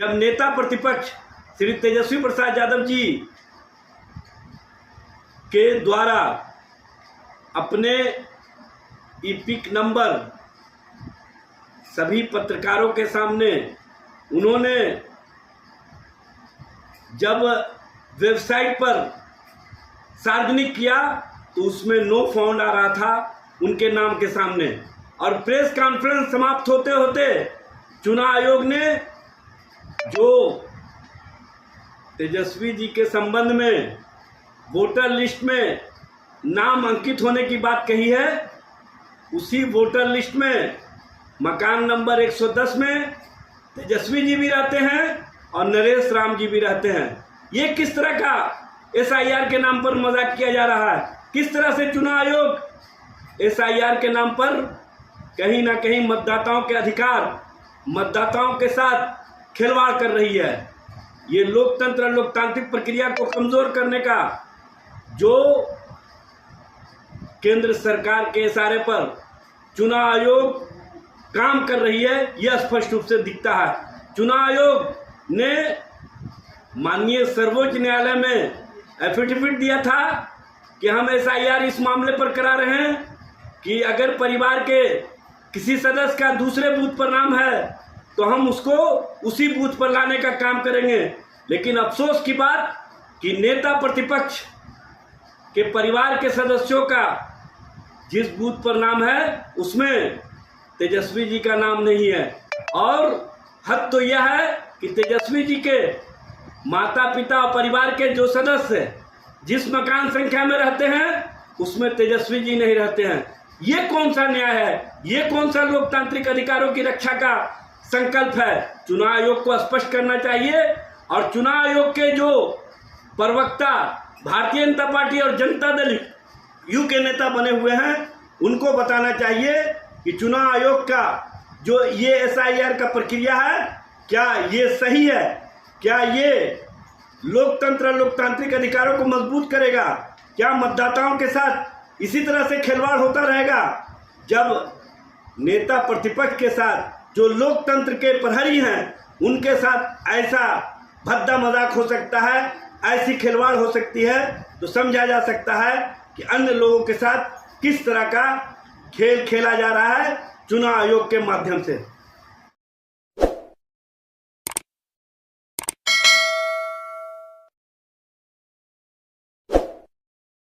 जब नेता प्रतिपक्ष श्री तेजस्वी प्रसाद यादव जी के द्वारा अपने ईपिक नंबर सभी पत्रकारों के सामने उन्होंने जब वेबसाइट पर सार्वजनिक किया तो उसमें नो फाउंड आ रहा था उनके नाम के सामने। और प्रेस कॉन्फ्रेंस समाप्त होते होते चुनाव आयोग ने जो तेजस्वी जी के संबंध में वोटर लिस्ट में नाम अंकित होने की बात कही है, उसी वोटर लिस्ट में मकान नंबर 110 में तेजस्वी जी भी रहते हैं और नरेश राम जी भी रहते हैं। ये किस तरह का SIR के नाम पर मजाक किया जा रहा है? किस तरह से चुनाव आयोग SIR के नाम पर कहीं ना कहीं मतदाताओं के अधिकार, मतदाताओं के साथ खिलवाड़ कर रही है। ये लोकतंत्र, लोकतांत्रिक प्रक्रिया को कमजोर करने का जो केंद्र सरकार के इशारे पर चुनाव आयोग काम कर रही है, यह स्पष्ट रूप से दिखता है। चुनाव आयोग ने माननीय सर्वोच्च न्यायालय में एफिडेविट दिया था कि हम SIR इस मामले पर करा रहे हैं कि अगर परिवार के किसी सदस्य का दूसरे बूथ पर नाम है तो हम उसको उसी बूथ पर लाने का काम करेंगे। लेकिन अफसोस की बात कि नेता प्रतिपक्ष के परिवार के सदस्यों का जिस बूथ पर नाम है उसमें तेजस्वी जी का नाम नहीं है। और हद तो यह है कि तेजस्वी जी के माता पिता और परिवार के जो सदस्य जिस मकान संख्या में रहते हैं उसमें तेजस्वी जी नहीं रहते हैं। ये कौन सा न्याय है? ये कौन सा लोकतांत्रिक अधिकारों की रक्षा का संकल्प है? चुनाव आयोग को स्पष्ट करना चाहिए। और चुनाव आयोग के जो प्रवक्ता भारतीय जनता पार्टी और जनता दल यू के नेता बने हुए हैं, उनको बताना चाहिए कि चुनाव आयोग का जो ये SIR का प्रक्रिया है, क्या ये सही है? क्या ये लोकतंत्र, लोकतांत्रिक अधिकारों को मजबूत करेगा? क्या मतदाताओं के साथ इसी तरह से खिलवाड़ होता रहेगा? जब नेता प्रतिपक्ष के साथ जो लोकतंत्र के प्रहरी हैं उनके साथ ऐसा भद्दा मजाक हो सकता है, ऐसी खिलवाड़ हो सकती है, तो समझा जा सकता है कि अन्य लोगों के साथ किस तरह का खेल खेला जा रहा है चुनाव आयोग के माध्यम से।